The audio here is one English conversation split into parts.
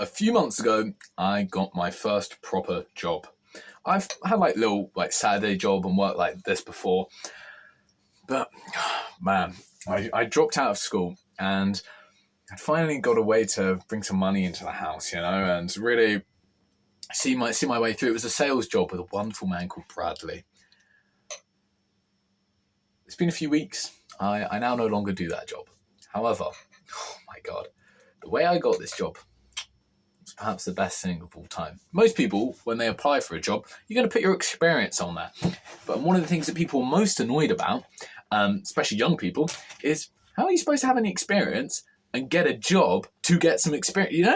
a few months ago, I got my first proper job. I've had like little like Saturday job and work like this before, but man, I dropped out of school and I finally got a way to bring some money into the house, and really see my way through. It was a sales job with a wonderful man called Bradley. It's been a few weeks. I now no longer do that job. However, oh my God, the way I got this job was perhaps the best thing of all time. Most people, when they apply for a job, you're going to put your experience on that. But one of the things that people are most annoyed about, especially young people, is how are you supposed to have any experience and get a job to get some experience?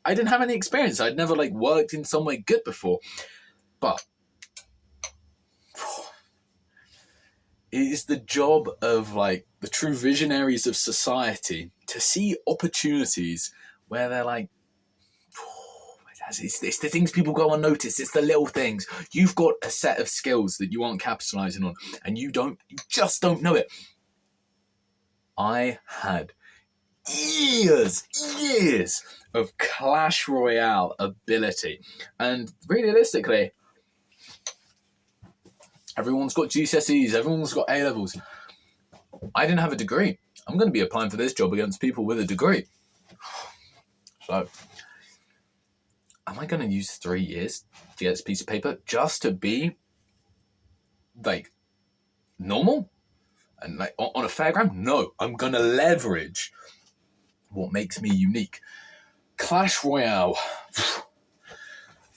I didn't have any experience. I'd never worked in somewhere good before. But it is the job of the true visionaries of society to see opportunities where they're it's the things people go unnoticed. It's the little things. You've got a set of skills that you aren't capitalizing on, and you just don't know it. I had years of Clash Royale ability, and realistically, everyone's got GCSEs, everyone's got A levels. I didn't have a degree. I'm going to be applying for this job against people with a degree. So, am I going to use 3 years to get this piece of paper just to be normal and on a fairground? No, I'm going to leverage what makes me unique. Clash Royale.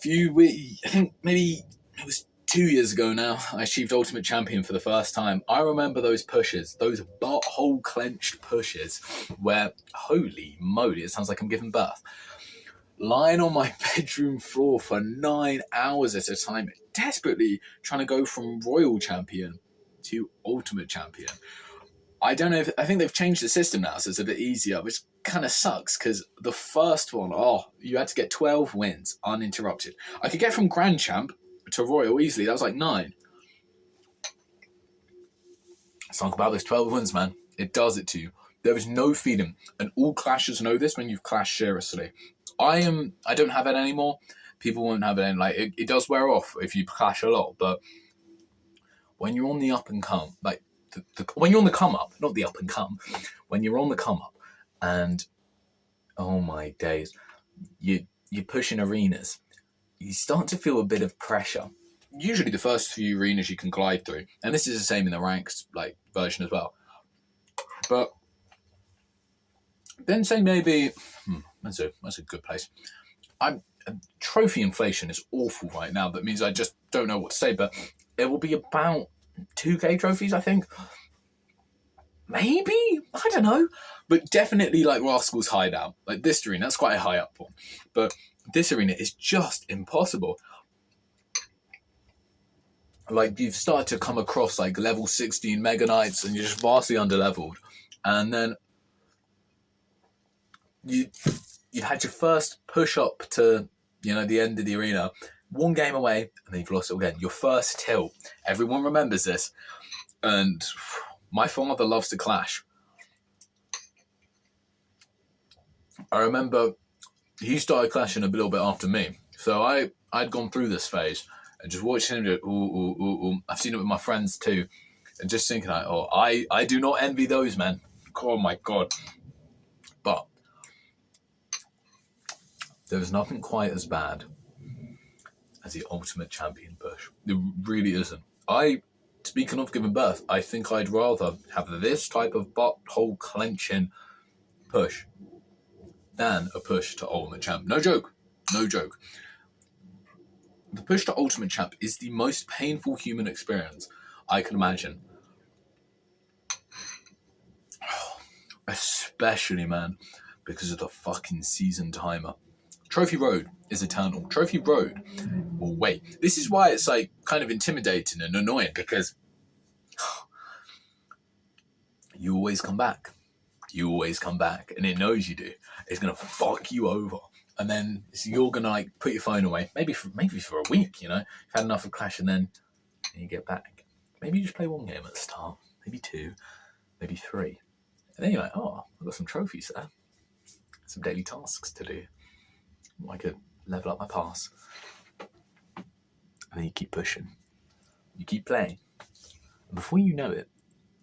I think maybe it was 2 years ago now, I achieved Ultimate Champion for the first time. I remember those pushes, those butthole clenched pushes where, holy moly, it sounds like I'm giving birth. Lying on my bedroom floor for 9 hours at a time, desperately trying to go from Royal Champion to Ultimate Champion. I don't know I think they've changed the system now, so it's a bit easier, which kind of sucks because the first one, you had to get 12 wins uninterrupted. I could get from Grand Champ to Royal easily. That was 9. Let's talk about those 12 wins, man. It does it to you. There is no feeling, and all clashers know this when you've clashed seriously. I don't have it anymore. People won't have it anymore. It does wear off if you clash a lot, but when you're on the up and come, when you're on the come up, not the up and come, when you're on the come up, and oh my days, you're pushing arenas, you start to feel a bit of pressure. Usually the first few arenas you can glide through, and this is the same in the ranked version as well. But then say maybe that's a good place. Trophy inflation is awful right now. That means I just don't know what to say, but it will be about 2k trophies, I think. Maybe? I don't know. But definitely Rascal's Hideout. This arena, that's quite a high up one. But this arena is just impossible. You've started to come across level 16 Mega Knights and you're just vastly underleveled. And then you've had your first push up to, the end of the arena. One game away, and then you've lost it again. Your first tilt. Everyone remembers this. And my father loves to clash. I remember he started clashing a little bit after me. So I'd gone through this phase and just watching him do ooh. I've seen it with my friends too. And just thinking I do not envy those, man. Oh my God. But there was nothing quite as bad as the Ultimate Champion push. It really isn't. Speaking of giving birth, I think I'd rather have this type of butthole clenching push than a push to Ultimate Champ. No joke. The push to Ultimate Champ is the most painful human experience I can imagine. Especially, man, because of the fucking season timer. Trophy Road is eternal. Trophy Road will wait. This is why it's kind of intimidating and annoying, because you always come back. And it knows you do. It's going to fuck you over. And then you're going to put your phone away, maybe for a week, You've had enough of Clash, and then you get back. Maybe you just play one game at the start, maybe 2, maybe 3. And then you're I've got some trophies there. Some daily tasks to do. I could level up my pass. And then you keep pushing. You keep playing. And before you know it,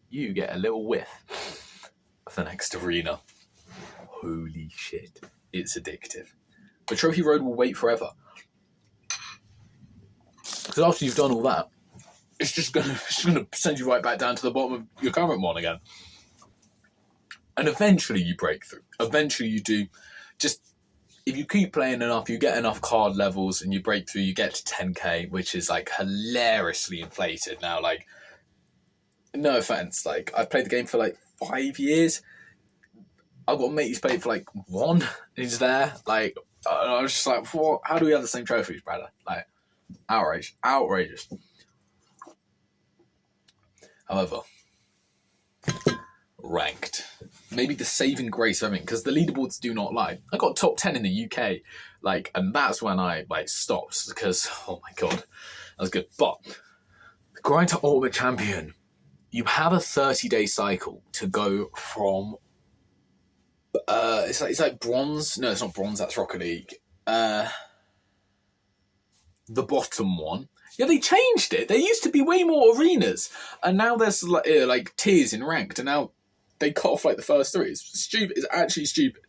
you get a little whiff of the next arena. Holy shit. It's addictive. But Trophy Road will wait forever. Because after you've done all that, it's just gonna send you right back down to the bottom of your current one again. And eventually you break through. Eventually you do. Just, if you keep playing enough, you get enough card levels and you break through, you get to 10k, which is like hilariously inflated now. Like, no offense, like I've played the game for like 5 years. I've got a mate who's played for like 1, and he's there. Like, I was just like, what? How do we have the same trophies, brother? Like, outrageous. However, ranked. Maybe the saving grace of everything, because the leaderboards do not lie. I got top 10 in the UK, like, and that's when I like stopped, because oh my god, that was good. But the grind to Ultimate Champion, you have a 30-day cycle to go from it's like bronze. No, it's not bronze. That's Rocket League. The bottom one. Yeah, they changed it. There used to be way more arenas, and now there's like tiers in ranked, and now they cut off like the first 3. It's stupid. It's actually stupid.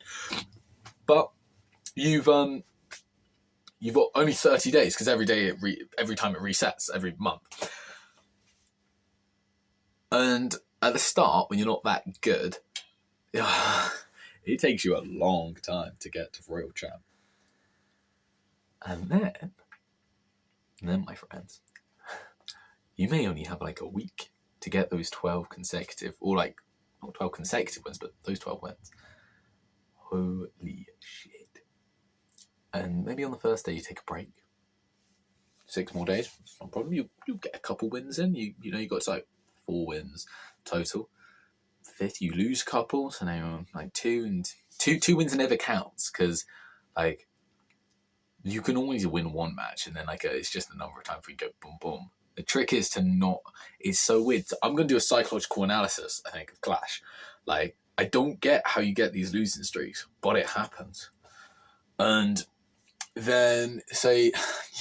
But you've got only 30 days, because every time it resets every month. And at the start, when you're not that good, it takes you a long time to get to Royal Champ. And then, my friends, you may only have like a week to get those 12 consecutive, or like, not 12 consecutive wins, but those 12 wins. Holy shit. And maybe on the first day you take a break. 6 more days, it's not a problem. You'll get a couple wins in. You know, you got to like 4 wins total. 5th, you lose a couple, so now you're on like 2, and two wins never counts, because like you can always win 1 match, and then like it's just the number of times we go boom boom. The trick is to not. It's so weird. I'm going to do a psychological analysis, I think, of Clash. Like, I don't get how you get these losing streaks, but it happens. And then say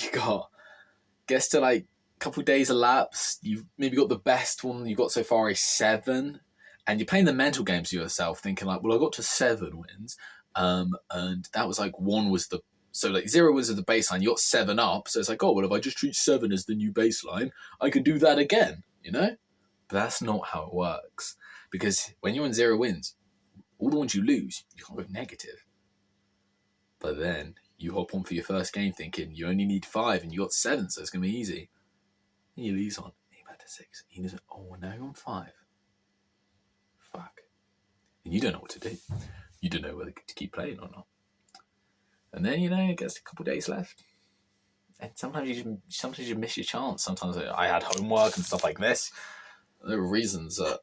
you gets to like a couple of days elapsed. You've maybe got the best one you got so far is 7. And you're playing the mental games to yourself, thinking like, well, I got to 7 wins, and that was like 1 was the, so like 0 was the baseline. You got 7 up, so it's like, oh well, if I just treat 7 as the new baseline, I can do that again, you know. But that's not how it works, because when you're on 0 wins, all the ones you lose, you can't go negative. But then you hop on for your first game thinking you only need 5, and you got 7, so it's gonna be easy. And you lose on, you back to 6. You lose on, oh, now you're on 5. Fuck. And you don't know what to do. You don't know whether to keep playing or not. And then, you know, it gets a couple of days left. And sometimes you miss your chance. Sometimes I had homework and stuff like this. There were reasons I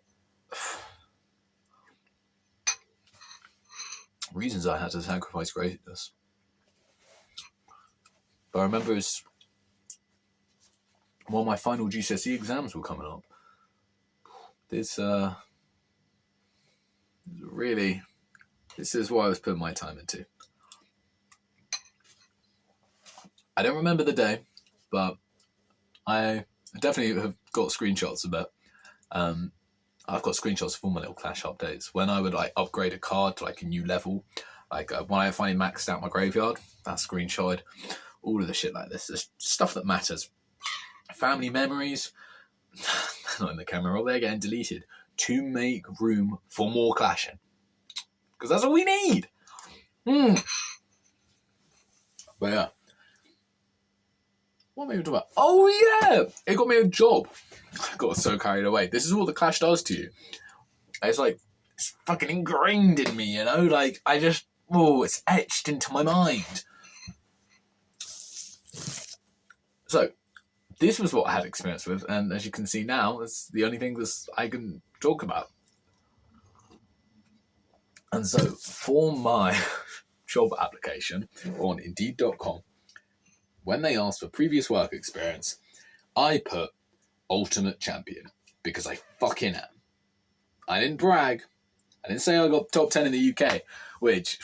had to sacrifice greatness. But I remember it was while my final GCSE exams were coming up. This is what I was putting my time into. I don't remember the day, but I definitely have got screenshots of it. I've got screenshots of all my little Clash updates. When I would like upgrade a card to like a new level, like when I finally maxed out my graveyard, that's screenshot. All of the shit like this. There's stuff that matters. Family memories, they're not in the camera roll, they're getting deleted to make room for more clashing. Because that's what we need. But yeah. What am I even talking about? Oh yeah! It got me a job. I got so carried away. This is what the Clash does to you. It's like, it's fucking ingrained in me, you know? Like, it's etched into my mind. So, this was what I had experience with, and as you can see now, it's the only thing I can talk about. And so, for my job application on Indeed.com, when they asked for previous work experience, I put Ultimate Champion, because I fucking am. I didn't brag. I didn't say I got top 10 in the UK, which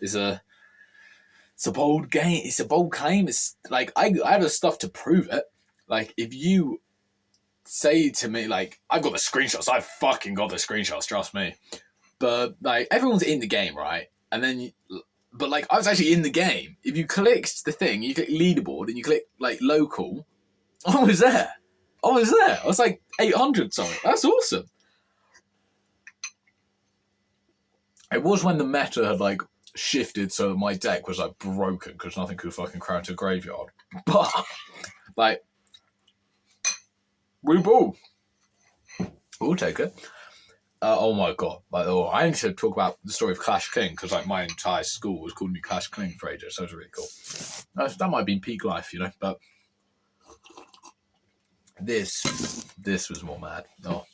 is it's It's a bold game. It's a bold claim. It's like I have the stuff to prove it. Like if you say to me, like I've got the screenshots. I fucking got the screenshots. Trust me. But like everyone's in the game, right? And then, but like I was actually in the game. If you clicked the thing, you click leaderboard, and you click like local. I was there. I was like 800 something. That's awesome. It was when the meta had like shifted so that my deck was like broken because nothing could fucking crown to a graveyard. But like, we ball. We'll take it. Oh my god! Like, I need to talk about the story of Clash King because like my entire school was calling me Clash King for ages. So it was really cool. That might have been peak life, you know. But this was more mad. Oh.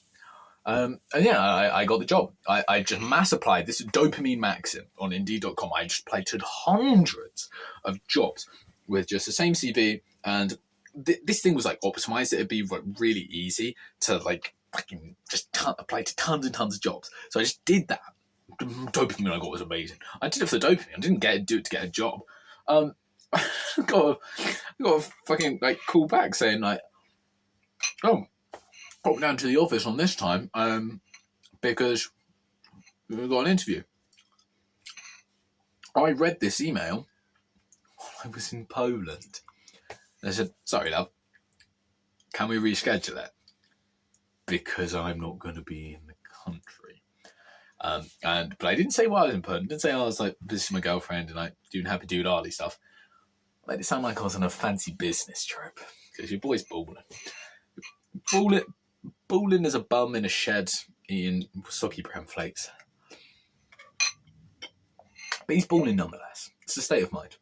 And yeah, I got the job. I just mass applied. This is dopamine maxim on Indeed.com. I just applied to hundreds of jobs with just the same CV. And this thing was like optimized. It'd be like, really easy to like fucking just apply to tons and tons of jobs. So I just did that. The dopamine I got was amazing. I did it for the dopamine. I didn't do it to get a job. I got a fucking like call back saying like, oh, pop down to the office on this time because we've got an interview. I read this email while I was in Poland. They said, sorry, love, can we reschedule it? Because I'm not going to be in the country. But I didn't say why I was in Poland. I didn't say I was like visiting my girlfriend and like doing happy dude arty stuff. I made it sound like I was on a fancy business trip because your boy's balling. Balling as a bum in a shed eating soggy brown flakes. But he's balling nonetheless. It's a state of mind.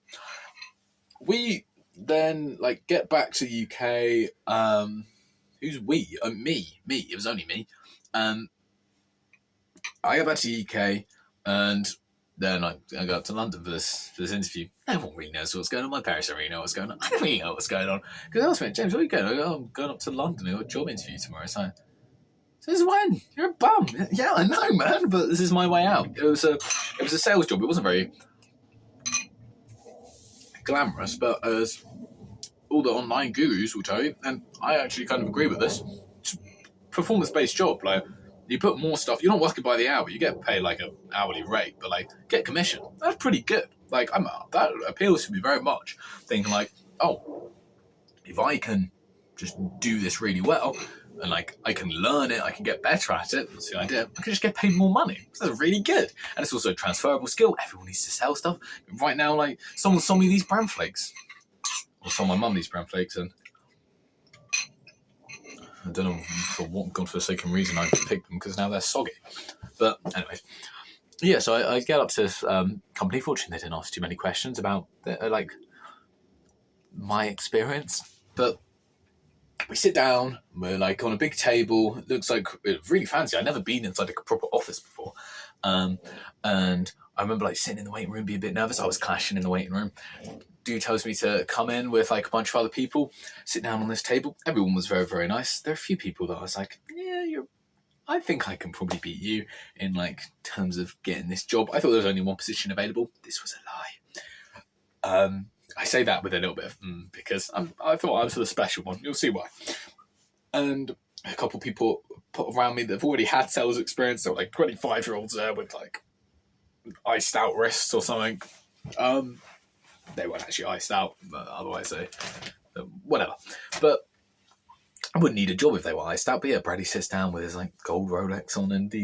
We then like get back to the UK. Who's we? Me. It was only me. I got back to the UK and then I go up to London for this interview. No one really knows what's going on. My parents don't really know what's going on. I don't really know what's going on. Because I asked me, James, where are you going? I go, I'm going up to London. I got a job interview tomorrow. So since when? You're a bum. Yeah, I know, man. But this is my way out. It was a sales job. It wasn't very glamorous, but as all the online gurus will tell you, and I actually kind of agree with this, it's a performance-based job. Like, you put more stuff, you're not working by the hour, you get paid like an hourly rate, but like, get commission. That's pretty good. Like, that appeals to me very much. Thinking like, oh, if I can just do this really well, and like, I can learn it, I can get better at it, that's the idea, I can just get paid more money. That's really good. And it's also a transferable skill. Everyone needs to sell stuff. Right now, like, someone sold me these bran flakes. Or sold my mum these bran flakes, and I don't know for what godforsaken reason I picked them because now they're soggy. But anyways, yeah. So I get up to this company. Fortunately, they didn't ask too many questions about like my experience. But we sit down. We're like on a big table. It looks like it's really fancy. I've never been inside like a proper office before. And I remember like sitting in the waiting room, being a bit nervous. I was clashing in the waiting room. Dude tells me to come in with like a bunch of other people, sit down on this table. Everyone was very, very nice. There are a few people that I was like, yeah, I think I can probably beat you in like terms of getting this job. I thought there was only one position available. This was a lie. I say that with a little bit of because I thought I was the special one. You'll see why. And a couple of people put around me that have already had sales experience. They were like 25-year-olds there with like iced out wrists or something. They weren't actually iced out, but otherwise whatever. But I wouldn't need a job if they were iced out. But yeah, Brady sits down with his like gold Rolex on and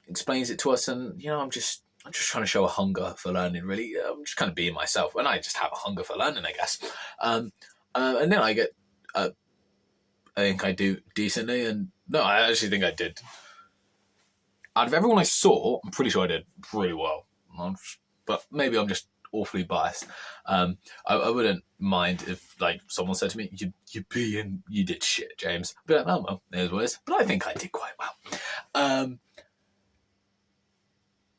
explains it to us. And you know, I'm just trying to show a hunger for learning. Really, I'm just kind of being myself, and I just have a hunger for learning, I guess. And then I get, I think I do decently, and no, I actually think I did. Out of everyone I saw, I'm pretty sure I did really well. But maybe I'm just awfully biased. I wouldn't mind if like someone said to me, you did shit, James. I'd be like, oh well, there's what it is. But I think I did quite well.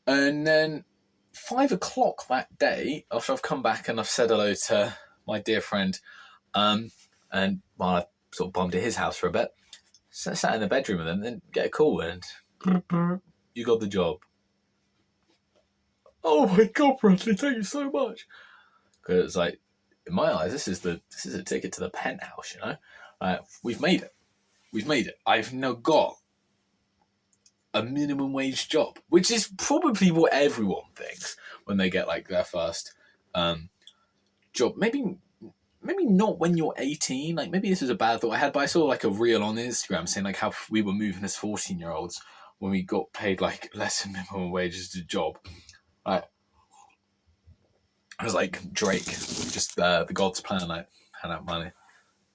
And then 5 o'clock that day, after I've come back and I've said hello to my dear friend, and while I sort of bombed to his house for a bit, sat in the bedroom with him, and get a call and you got the job. Oh my God, Bradley, thank you so much. Because it's like, in my eyes, this is a ticket to the penthouse, you know? We've made it. We've made it. I've now got a minimum wage job, which is probably what everyone thinks when they get like their first job. Maybe not when you're 18. Like maybe this is a bad thought I had, but I saw like a reel on Instagram saying like how we were moving as 14-year-olds when we got paid like less than minimum wages to job. Like I was like Drake, just the God's plan. Like hand out money,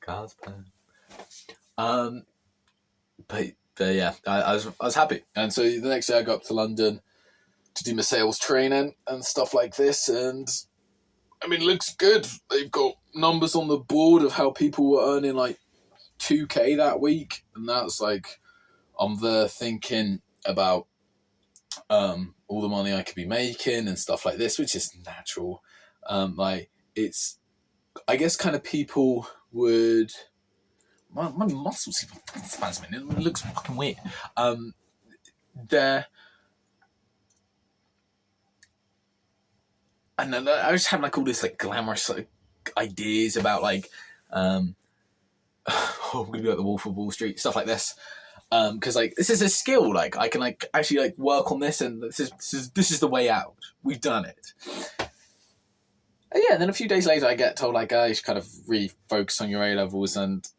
God's plan. But yeah, I was happy, and so the next day I got up to London to do my sales training and stuff like this, and I mean, it looks good. They've got numbers on the board of how people were earning like 2K that week, and that's like I'm there thinking about all the money I could be making and stuff like this, which is natural. Like it's, I guess, kind of people would. My muscles even spasming. It looks fucking weird. There. And I just have like all this like glamorous like ideas about like I'm gonna be at the Wolf of Wall Street, stuff like this. Because like this is a skill, like I can like actually like work on this, and this is the way out. We've done it. And yeah, and then a few days later I get told like you should kind of really focus on your A levels, and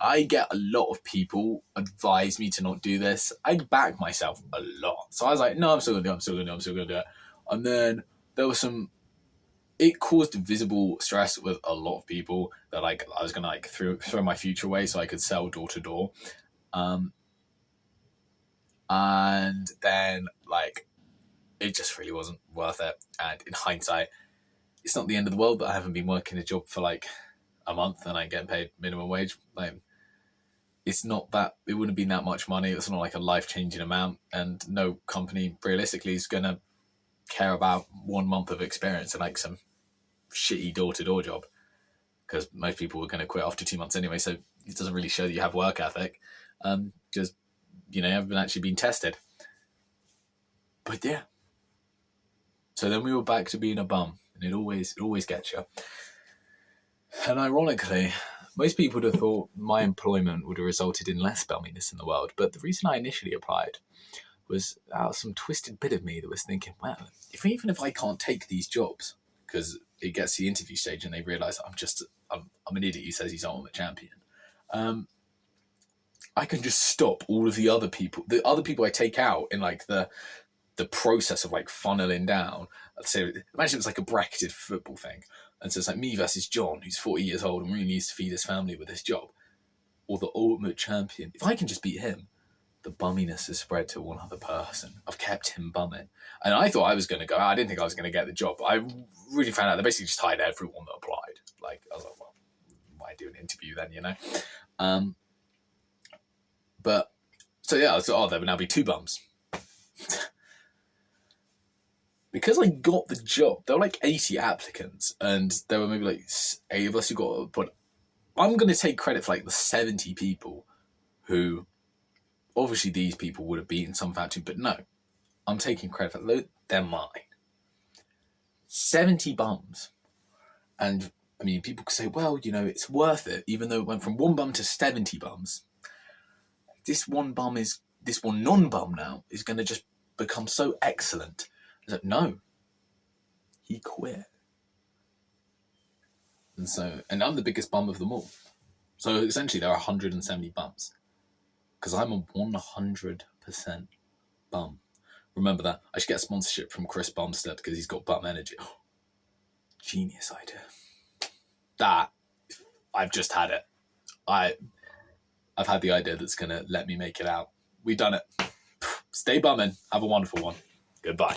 I get a lot of people advise me to not do this. I back myself a lot, so I was like, no, I'm still gonna do it. And then there was it caused visible stress with a lot of people that like I was gonna like throw my future away so I could sell door to door. And then like it just really wasn't worth it. And in hindsight, it's not the end of the world that I haven't been working a job for like a month and I get paid minimum wage. Like it's not that, it wouldn't have been that much money. It's not like a life-changing amount, and no company realistically is gonna care about 1 month of experience and like some shitty door-to-door job, because most people are going to quit after 2 months anyway, so it doesn't really show that you have work ethic, because you haven't actually been tested. But yeah, so then we were back to being a bum, and it always gets you. And ironically, most people would have thought my employment would have resulted in less bumminess in the world, but the reason I initially applied was some twisted bit of me that was thinking, well, even if I can't take these jobs, because it gets to the interview stage and they realise I'm an idiot who says he's ultimate champion, I can just stop all of the other people I take out in like the process of like funneling down. So imagine it's like a bracketed football thing, and so it's like me versus John, who's 40 years old and really needs to feed his family with his job, or the ultimate champion. If I can just beat him, the bumminess has spread to one other person. I've kept him bumming. And I thought I was going to go. I didn't think I was going to get the job. I really found out they basically just hired everyone that applied. Like, I was like, well, why do an interview then, But, so yeah, I thought, there would now be 2 bums. Because I got the job, there were like 80 applicants, and there were maybe like 8 of us who got it. But I'm going to take credit for like the 70 people who, obviously these people would have beaten some factory, but no, I'm taking credit for that. They're mine. 70 bums. And I mean, people could say, well, it's worth it, even though it went from 1 bum to 70 bums. This one non-bum now is going to just become so excellent. I was like, no, he quit. And I'm the biggest bum of them all. So essentially there are 170 bums. Because I'm a 100% bum. Remember that. I should get a sponsorship from Chris Bumstead because he's got bum energy. Genius idea. That, I've just had it. I've had the idea that's going to let me make it out. We've done it. Stay bumming. Have a wonderful one. Goodbye.